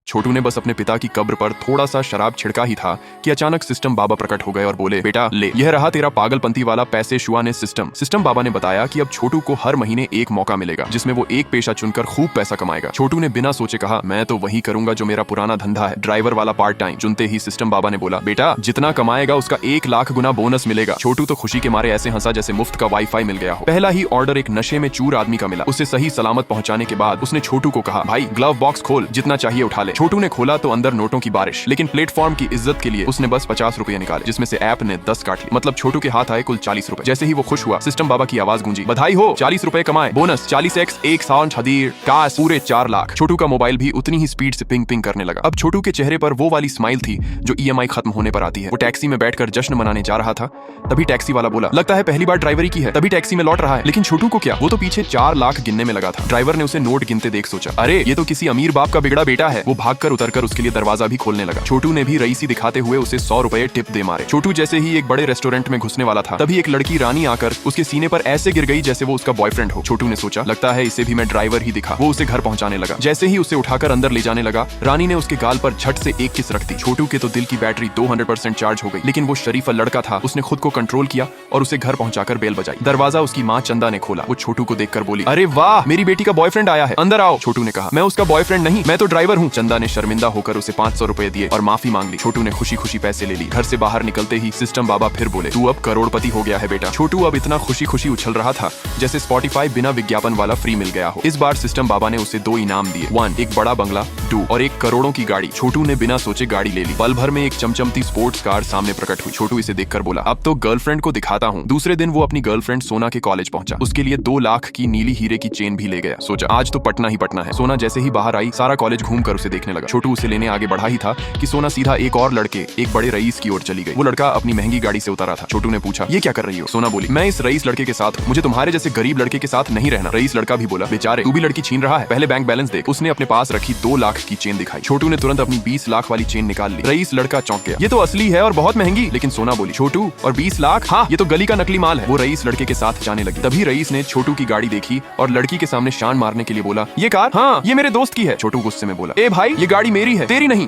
छोटू ने बस अपने पिता की कब्र पर थोड़ा सा शराब छिड़का ही था कि अचानक सिस्टम बाबा प्रकट हो गए और बोले, बेटा ले, यह रहा तेरा पागलपंती वाला पैसे शुआने सिस्टम। सिस्टम बाबा ने बताया कि अब छोटू को हर महीने एक मौका मिलेगा जिसमें वो एक पेशा चुनकर खूब पैसा कमाएगा। छोटू ने बिना सोचे कहा, मैं तो वही करूंगा जो मेरा पुराना धंधा है, ड्राइवर वाला पार्ट टाइम। सुनते ही सिस्टम बाबा ने बोला, बेटा जितना कमाएगा उसका 1 लाख गुना बोनस मिलेगा। छोटू तो खुशी के मारे ऐसे हंसा जैसे मुफ्त का वाईफाई मिल गया हो। पहला ही ऑर्डर एक नशे में चूर आदमी का मिला। उसे सही सलामत पहुंचाने के बाद उसने छोटू को कहा, भाई ग्लव बॉक्स खोल, जितना चाहिए उठा ले। छोटू ने खोला तो अंदर नोटों की बारिश, लेकिन प्लेटफॉर्म की इज्जत के लिए उसने बस 50 रुपए निकाले, जिसमें से ऐप ने 10 काट ली। मतलब छोटू के हाथ आए कुल 40 रुपए। जैसे ही वो खुश हुआ, सिस्टम बाबा की आवाज गूंजी, बधाई हो, 40 रुपए कमाए, बोनस 40x 1 साउंड हदीर काश पूरे 4 लाख। छोटू का मोबाइल भी उतनी ही स्पीड से पिंग पिंग करने लगा। अब छोटू के चेहरे पर वो वाली स्माइल थी जो EMI खत्म होने पर आती है। वो टैक्सी में बैठकर जश्न मनाने जा रहा था, तभी टैक्सी वाला बोला, लगता है पहली बार ड्राइवरी की है, तभी टैक्सी में लौट रहा है। लेकिन छोटू को क्या, वो तो पीछे 4 लाख गिनने में लगा था। ड्राइवर ने उसे नोट गिनते देख सोचा, अरे ये तो किसी अमीर बाप का बिगड़ा बेटा है। वो भागकर उतरकर उसके लिए दरवाजा भी खोलने लगा। छोटू ने भी रईसी दिखाते हुए उसे 100 रुपए टिप दे मारे। छोटू जैसे ही एक बड़े रेस्टोरेंट में घुसने वाला था, तभी एक लड़की रानी आकर उसके सीने पर ऐसे गिर गई जैसे वो उसका बॉयफ्रेंड हो। छोटू ने सोचा, लगता है इसे भी मैं ड्राइवर ही दिखा। वो उसे घर पहुंचाने लगा। जैसे ही उसे उठाकर अंदर ले जाने लगा, रानी ने उसके गाल पर झट से एक किस रख दी। छोटू के तो दिल की बैटरी 200% चार्ज हो गई, लेकिन वो शरीफ लड़का था, उसने खुद को कंट्रोल किया और उसे घर पहुंचाकर बेल बजाई। दरवाजा उसकी माँ चंदा ने खोला। वो छोटू को देखकर बोली, अरे वाह, मेरी बेटी का बॉयफ्रेंड आया है, अंदर आओ। छोटू ने कहा, मैं उसका बॉयफ्रेंड नहीं, मैं तो ड्राइवर हूँ। चंदा ने शर्मिंदा होकर उसे 500 रुपए दिए और माफी मांग ली। छोटू ने खुशी खुशी पैसे ले ली। घर से बाहर निकलते ही सिस्टम बाबा फिर बोले, तू अब करोड़पति हो गया है बेटा। छोटू अब इतना खुशी खुशी उछल रहा था जैसे स्पॉटिफाई बिना विज्ञापन वाला फ्री मिल गया हो। इस बार सिस्टम बाबा ने उसे 2 इनाम दिए, 1 एक बड़ा बंगला, 2 और 1 करोड़ों की गाड़ी। छोटू ने बिना सोचे गाड़ी ले ली। पल भर में एक चमचमती स्पोर्ट्स कार सामने प्रकट हुई। छोटू इसे देखकर बोला, अब तो गर्लफ्रेंड को दिखाता हूँ। दूसरे दिन वो अपनी गर्लफ्रेंड सोना के कॉलेज पहुंचा। उसके लिए 2 लाख की नीली हीरे की चेन भी ले गया। सोचा आज तो पटना ही पटना है। सोना जैसे ही बाहर आई, सारा कॉलेज घूमकर उसे देखने लगा। छोटू उसे लेने आगे बढ़ा ही था कि सोना सीधा एक और लड़के, एक बड़े रईस की ओर चली गई। वो लड़का अपनी महंगी गाड़ी से उतरा था। छोटू ने पूछा, ये क्या कर रही हो? सोना बोली, मैं इस रईस लड़के के साथ हूँ, मुझे तुम्हारे जैसे गरीब लड़के के साथ नहीं रहना। रईस लड़का भी बोला, बेचारे तू भी लड़की छीन रहा है, पहले बैंक बैलेंस देख। उसने अपने पास रखी 2 लाख की चेन दिखाई। छोटू ने तुरंत अपनी 20 लाख वाली चेन निकाल ली। रईस लड़का चौंक गया, ये तो असली है और बहुत महंगी। लेकिन सोना बोली, छोटू और 20 लाख, हाँ ये तो गली का नकली माल है। वो रईस लड़के के साथ जाने लगी। तभी रईस ने छोटू की गाड़ी देखी और लड़की के सामने शान मारने के लिए बोला, ये कार, हाँ ये मेरे दोस्त की है। छोटू गुस्से में बोला, ए भाई ये गाड़ी मेरी है, तेरी नहीं।